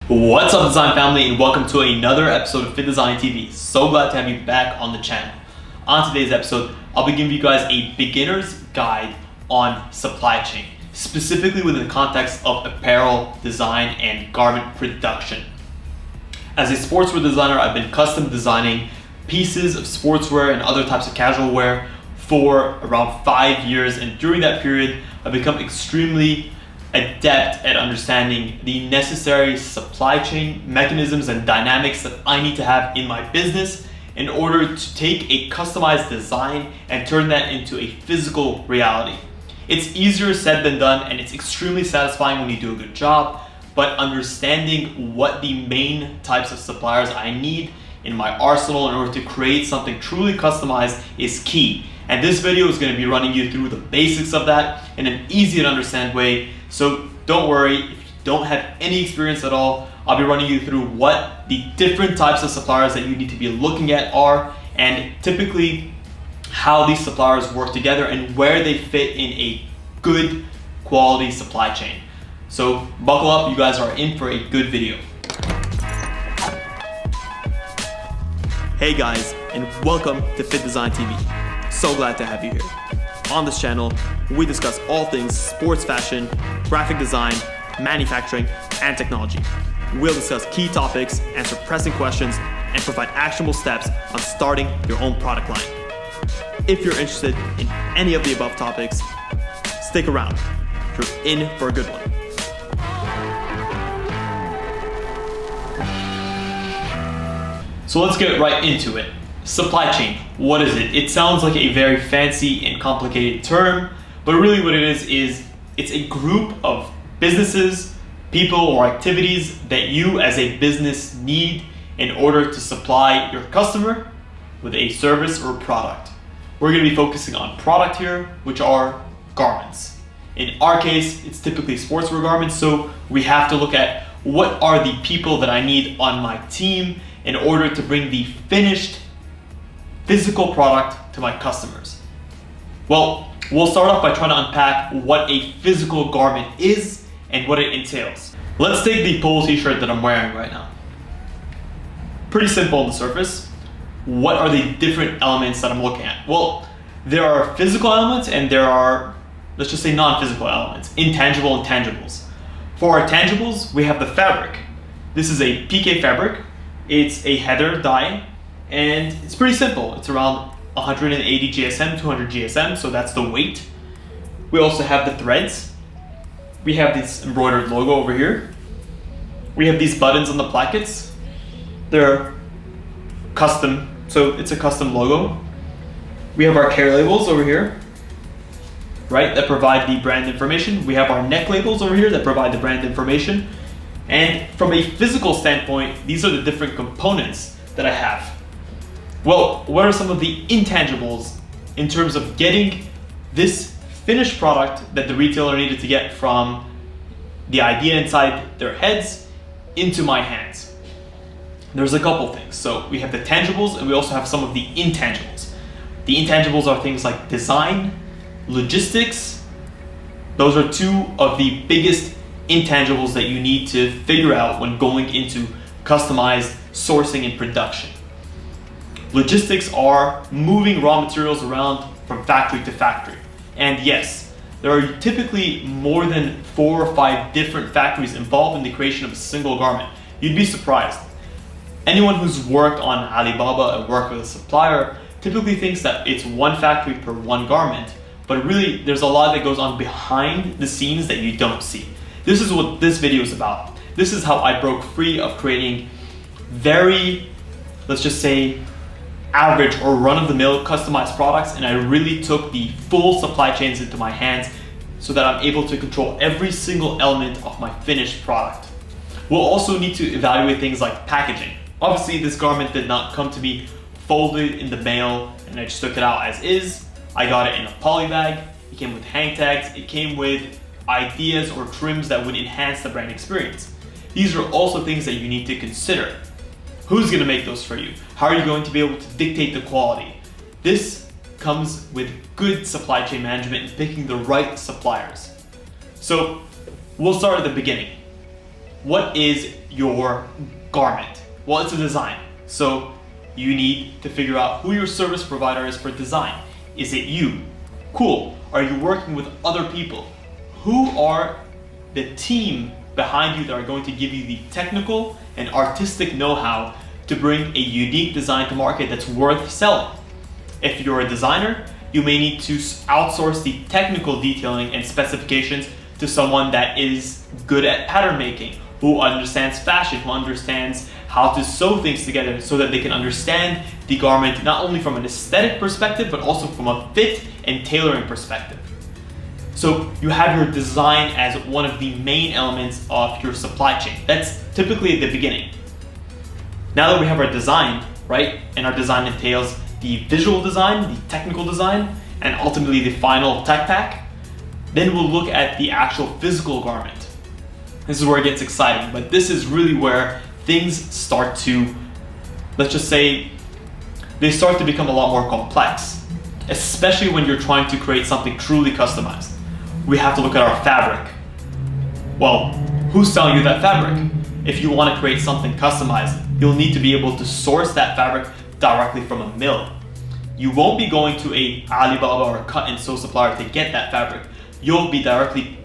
What's up, design family, and welcome to another episode of FittDesign TV. So glad to have you back on the channel. On today's episode, I'll be giving you guys a beginner's guide on supply chain, specifically within the context of apparel design and garment production. As a sportswear designer, I've been custom designing pieces of sportswear and other types of casual wear for around 5 years, and during that period, I've become extremely adept at understanding the necessary supply chain mechanisms and dynamics that I need to have in my business in order to take a customized design and turn that into a physical reality. It's easier said than done, and it's extremely satisfying when you do a good job, but understanding what the main types of suppliers I need in my arsenal in order to create something truly customized is key. And this video is going to be running you through the basics of that in an easy to understand way. So don't worry, if you don't have any experience at all, I'll be running you through what the different types of suppliers that you need to be looking at are, and typically how these suppliers work together and where they fit in a good quality supply chain. So buckle up, you guys are in for a good video. Hey guys, and welcome to FittDesign TV. So glad to have you here. On this channel, we discuss all things sports fashion, graphic design, manufacturing, and technology. We'll discuss key topics, answer pressing questions, and provide actionable steps on starting your own product line. If you're interested in any of the above topics, stick around. You're in for a good one. So let's get right into it. Supply chain, what is it? It sounds like a very fancy and complicated term, but really what it is it's a group of businesses, people, or activities that you as a business need in order to supply your customer with a service or product. We're going to be focusing on product here, which are garments. In our case, it's typically sportswear garments, so we have to look at what are the people that I need on my team in order to bring the finished physical product to my customers. Well, we'll start off by trying to unpack what a physical garment is and what it entails. Let's take the polo t-shirt that I'm wearing right now. Pretty simple on the surface. What are the different elements that I'm looking at? Well, there are physical elements and there are, let's just say, non-physical elements, intangible and tangibles. For our tangibles, we have the fabric. This is a PK fabric. It's a heather dye, and it's pretty simple. It's around 180 GSM, 200 GSM, so that's the weight. We also have the threads. We have this embroidered logo over here. We have these buttons on the plackets. They're custom, so it's a custom logo. We have our care labels over here, right, that provide the brand information. We have our neck labels over here that provide the brand information. And from a physical standpoint, these are the different components that I have. Well, what are some of the intangibles in terms of getting this finished product that the retailer needed to get from the idea inside their heads into my hands? There's a couple things. So we have the tangibles and we also have some of the intangibles. The intangibles are things like design, logistics. Those are two of the biggest intangibles that you need to figure out when going into customized sourcing and production. Logistics are moving raw materials around from factory to factory. And yes, there are typically more than 4 or 5 different factories involved in the creation of a single garment. You'd be surprised. Anyone who's worked on Alibaba and worked with a supplier typically thinks that it's one factory per one garment, but really there's a lot that goes on behind the scenes that you don't see. This is what this video is about. This is how I broke free of creating very, let's just say, average or run-of-the-mill customized products, and I really took the full supply chains into my hands so that I'm able to control every single element of my finished product. We'll also need to evaluate things like packaging. Obviously, this garment did not come to me folded in the mail and I just took it out as is. I got it in a poly bag. It came with hang tags. It came with ideas or trims that would enhance the brand experience. These are also things that you need to consider. Who's going to make those for you? How are you going to be able to dictate the quality? This comes with good supply chain management and picking the right suppliers. So we'll start at the beginning. what is your garment? Well, it's a design. So you need to figure out who your service provider is for design. Is it you? Cool. Are you working with other people? Who are the team behind you that are going to give you the technical and artistic know-how to bring a unique design to market that's worth selling? If you're a designer, you may need to outsource the technical detailing and specifications to someone that is good at pattern making, who understands fashion, who understands how to sew things together so that they can understand the garment not only from an aesthetic perspective, but also from a fit and tailoring perspective. So you have your design as one of the main elements of your supply chain. That's typically at the beginning. Now that we have our design, right, and our design entails the visual design, the technical design, and ultimately the final tech pack, then we'll look at the actual physical garment. This is where it gets exciting, but this is really where things start to, let's just say, they start to become a lot more complex, especially when you're trying to create something truly customized. We have to look at our fabric. Well, who's selling you that fabric? If you want to create something customized, you'll need to be able to source that fabric directly from a mill. You won't be going to a Alibaba or a cut and sew supplier to get that fabric. You'll be directly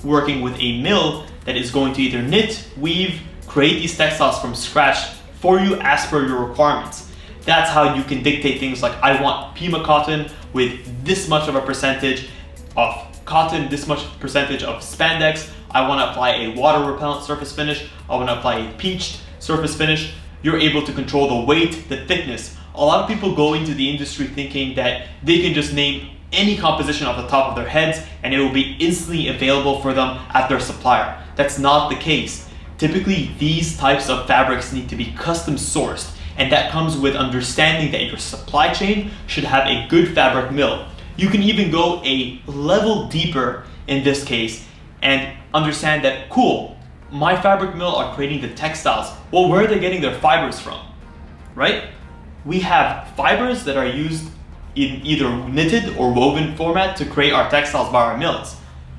working with a mill that is going to either knit, weave, create these textiles from scratch for you as per your requirements. That's how you can dictate things like, I want Pima cotton with this much of a percentage of cotton, this much percentage of spandex. I want to apply a water repellent surface finish. I want to apply a peached surface finish. You're able to control the weight, the thickness. A lot of people go into the industry thinking that they can just name any composition off the top of their heads and it will be instantly available for them at their supplier. That's not the case. Typically, these types of fabrics need to be custom sourced, and that comes with understanding that your supply chain should have a good fabric mill. You can even go a level deeper in this case and understand that, cool, my fabric mill are creating the textiles. Well, where are they getting their fibers from, right? We have fibers that are used in either knitted or woven format to create our textiles by our mills.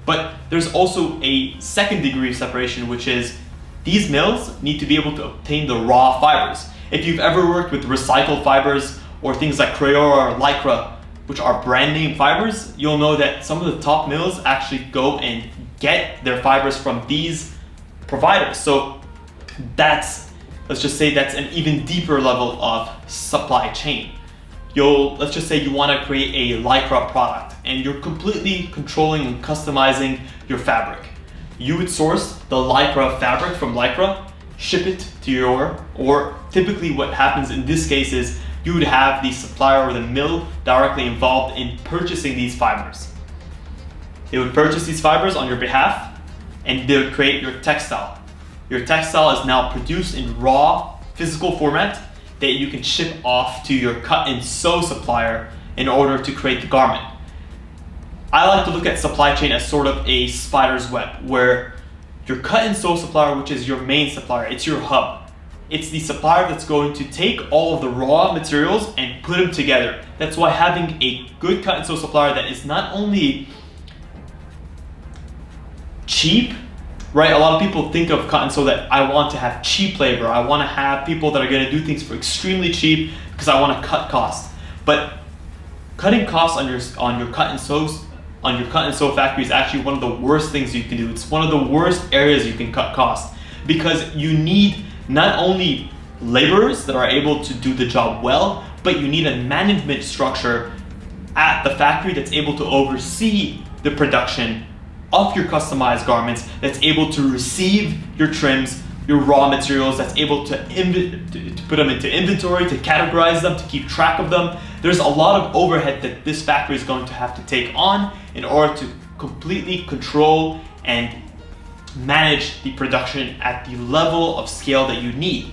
But there's also a second degree of separation, which is these mills need to be able to obtain the raw fibers. If you've ever worked with recycled fibers or things like Crayola or Lycra, which are brand name fibers, you'll know that some of the top mills actually go and get their fibers from these providers. So that's, let's just say that's an even deeper level of supply chain. Let's just say you want to create a Lycra product and you're completely controlling and customizing your fabric. You would source the Lycra fabric from Lycra, ship it to or typically what happens in this case is you would have the supplier or the mill directly involved in purchasing these fibers. They would purchase these fibers on your behalf and they would create your textile. Your textile is now produced in raw physical format that you can ship off to your cut and sew supplier in order to create the garment. I like to look at supply chain as sort of a spider's web, where your cut and sew supplier, which is your main supplier, it's your hub. It's the supplier that's going to take all of the raw materials and put them together. That's why having a good cut and sew supplier that is not only cheap, right? A lot of people think of cut and sew that I want to have cheap labor. I want to have people that are going to do things for extremely cheap because I want to cut costs. But cutting costs on your cut and sew factory is actually one of the worst things you can do. It's one of the worst areas you can cut costs because you need not only laborers that are able to do the job well, but you need a management structure at the factory that's able to oversee the production of your customized garments, that's able to receive your trims, your raw materials, that's able to put them into inventory, to categorize them, to keep track of them. There's a lot of overhead that this factory is going to have to take on in order to completely control and manage the production at the level of scale that you need.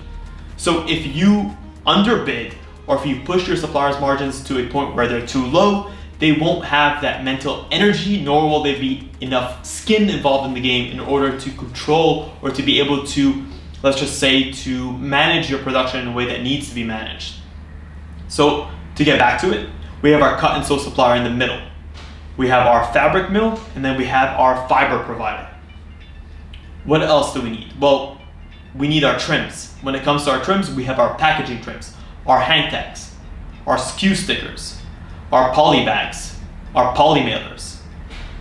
So if you underbid or if you push your suppliers' margins to a point where they're too low, they won't have that mental energy, nor will there be enough skin involved in the game in order to control or to be able to, let's just say, to manage your production in a way that needs to be managed. So to get back to it, we have our cut and sew supplier in the middle. We have our fabric mill, and then we have our fiber provider. What else do we need? Well, we need our trims. When it comes to our trims, we have our packaging trims, our hang tags, our SKU stickers, our poly bags, our poly mailers.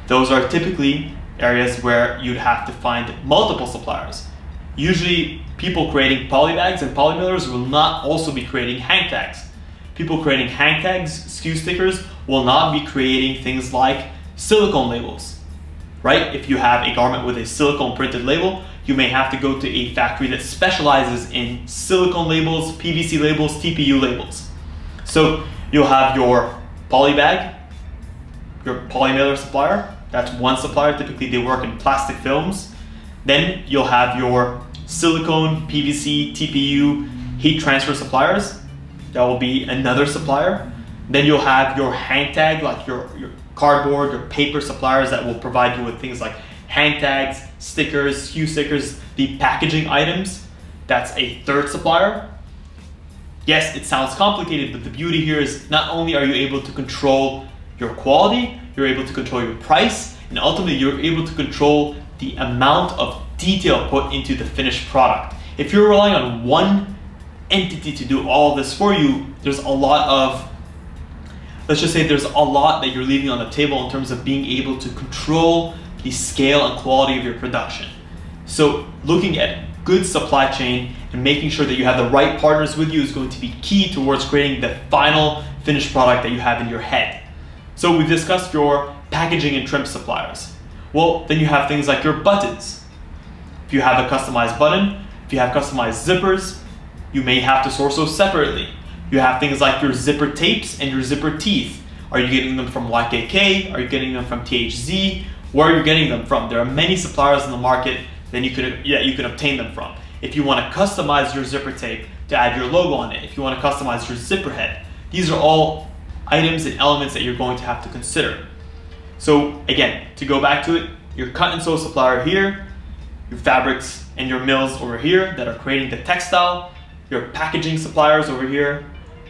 Those are typically areas where you'd have to find multiple suppliers. Usually people creating poly bags and poly mailers will not also be creating hang tags. People creating hang tags, SKU stickers, will not be creating things like silicone labels, right? If you have a garment with a silicone printed label, you may have to go to a factory that specializes in silicone labels, PVC labels, TPU labels. So you'll have your poly bag, your poly mailer supplier. That's one supplier. Typically they work in plastic films. Then you'll have your silicone, PVC, TPU, heat transfer suppliers. That will be another supplier. Then you'll have your hang tag, like your cardboard, your paper suppliers that will provide you with things like hang tags, stickers, SKU stickers, the packaging items. That's a third supplier. Yes, it sounds complicated, but the beauty here is not only are you able to control your quality, you're able to control your price, and ultimately you're able to control the amount of detail put into the finished product. If you're relying on one entity to do all of this for you, there's a lot of, let's just say there's a lot that you're leaving on the table in terms of being able to control the scale and quality of your production. So looking at good supply chain and making sure that you have the right partners with you is going to be key towards creating the final finished product that you have in your head. So we've discussed your packaging and trim suppliers. Well, then you have things like your buttons. If you have a customized button, if you have customized zippers, you may have to source those separately. You have things like your zipper tapes and your zipper teeth. Are you getting them from YKK? Are you getting them from THZ? Where are you getting them from? There are many suppliers in the market that you can obtain them from. If you want to customize your zipper tape to add your logo on it, if you want to customize your zipper head, these are all items and elements that you're going to have to consider. So again, to go back to it, your cut and sew supplier here, your fabrics and your mills over here that are creating the textile, your packaging suppliers over here,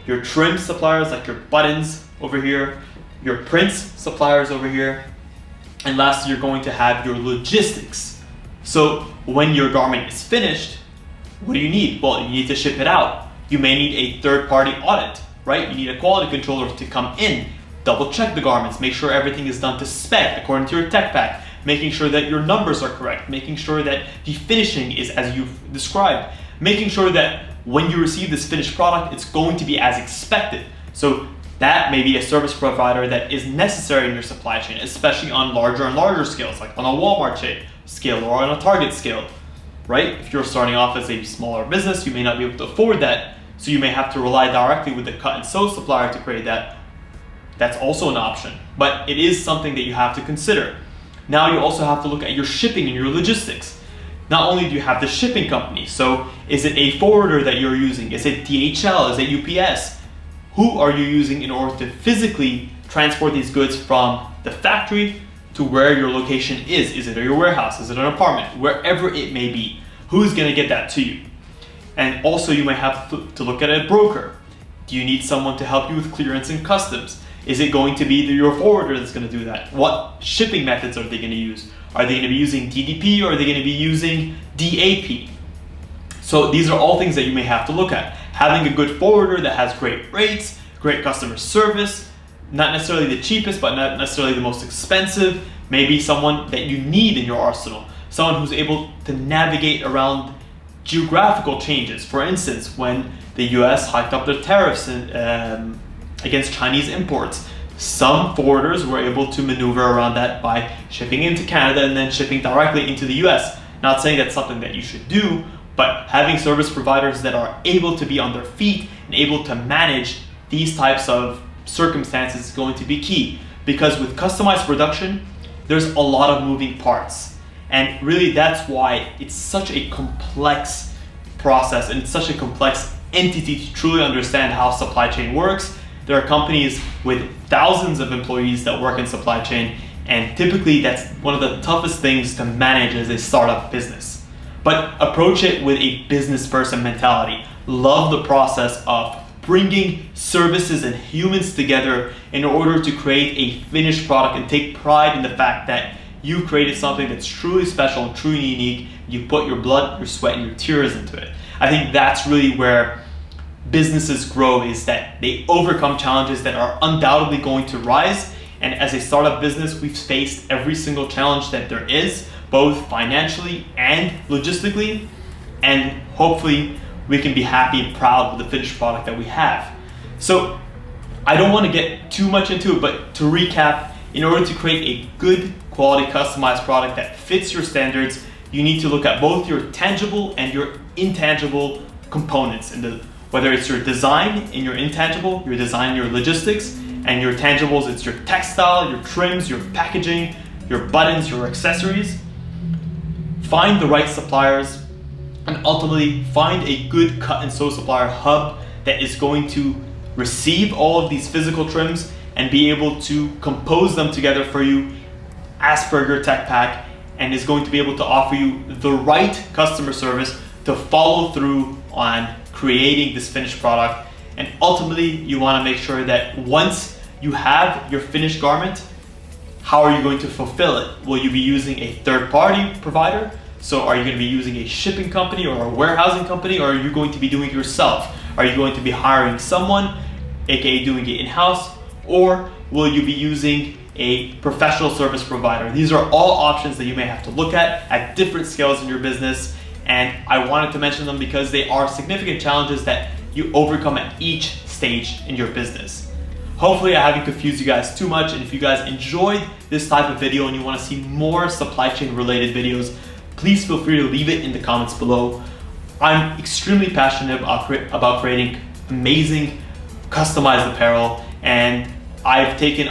your trim suppliers like your buttons over here, your prints suppliers over here, and lastly, you're going to have your logistics. So when your garment is finished, what do you need? Well, you need to ship it out. You may need a third-party audit, right? You need a quality controller to come in, double check the garments, make sure everything is done to spec according to your tech pack, making sure that your numbers are correct, making sure that the finishing is as you've described, making sure that when you receive this finished product, it's going to be as expected. So that may be a service provider that is necessary in your supply chain, especially on larger and larger scales, like on a Walmart scale or on a Target scale, right? If you're starting off as a smaller business, you may not be able to afford that, so you may have to rely directly with the cut and sew supplier to create that. That's also an option, but it is something that you have to consider. Now you also have to look at your shipping and your logistics. Not only do you have the shipping company, so is it a forwarder that you're using? Is it DHL? Is it UPS? Who are you using in order to physically transport these goods from the factory to where your location is? Is it your warehouse? Is it an apartment? Wherever it may be, who's gonna get that to you? And also you might have to look at a broker. Do you need someone to help you with clearance and customs? Is it going to be your forwarder that's gonna do that? What shipping methods are they gonna use? Are they gonna be using DDP or are they gonna be using DAP? So these are all things that you may have to look at. Having a good forwarder that has great rates, great customer service, not necessarily the cheapest, but not necessarily the most expensive, maybe someone that you need in your arsenal, someone who's able to navigate around geographical changes. For instance, when the US hiked up their tariffs against Chinese imports, some forwarders were able to maneuver around that by shipping into Canada and then shipping directly into the US. Not saying that's something that you should do, but having service providers that are able to be on their feet and able to manage these types of circumstances is going to be key, because with customized production, there's a lot of moving parts. And really that's why it's such a complex process and it's such a complex entity to truly understand how supply chain works. There are companies with thousands of employees that work in supply chain, and typically that's one of the toughest things to manage as a startup business. But approach it with a business person mentality. Love the process of bringing services and humans together in order to create a finished product, and take pride in the fact that you created something that's truly special and truly unique. You put your blood, your sweat, and your tears into it. I think that's really where businesses grow, is that they overcome challenges that are undoubtedly going to rise. And as a startup business, we've faced every single challenge that there is, both financially and logistically. And hopefully we can be happy and proud with the finished product that we have. So I don't want to get too much into it, but to recap, in order to create a good quality customized product that fits your standards, you need to look at both your tangible and your intangible components. Whether it's your design in your intangible, your design, your logistics, and your tangibles, it's your textile, your trims, your packaging, your buttons, your accessories. Find the right suppliers, and ultimately find a good cut and sew supplier hub that is going to receive all of these physical trims and be able to compose them together for you as per your tech pack, and is going to be able to offer you the right customer service to follow through on creating this finished product. And ultimately, you want to make sure that once you have your finished garment, how are you going to fulfill it? Will you be using a third-party provider? So are you going to be using a shipping company or a warehousing company, or are you going to be doing it yourself? Are you going to be hiring someone, aka doing it in-house, or will you be using a professional service provider? These are all options that you may have to look at different scales in your business. And I wanted to mention them because they are significant challenges that you overcome at each stage in your business. Hopefully I haven't confused you guys too much, and if you guys enjoyed this type of video and you want to see more supply chain related videos, please feel free to leave it in the comments below. I'm extremely passionate about creating amazing customized apparel, and I've put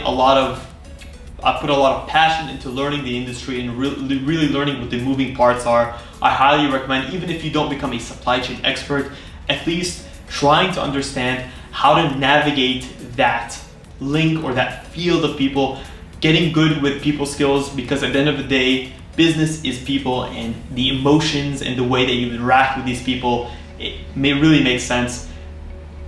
a lot of passion into learning the industry and really learning what the moving parts are. I highly recommend, even if you don't become a supply chain expert, at least trying to understand how to navigate that link or that field of people, getting good with people skills, because at the end of the day, business is people, and the emotions and the way that you interact with these people, it may really make sense.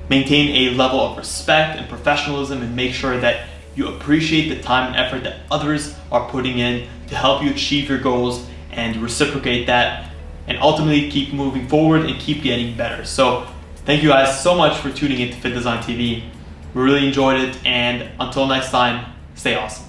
Maintain a level of respect and professionalism, and make sure that you appreciate the time and effort that others are putting in to help you achieve your goals, and reciprocate that, and ultimately keep moving forward and keep getting better. So thank you guys so much for tuning in to FittDesign TV. We really enjoyed it, and until next time, stay awesome.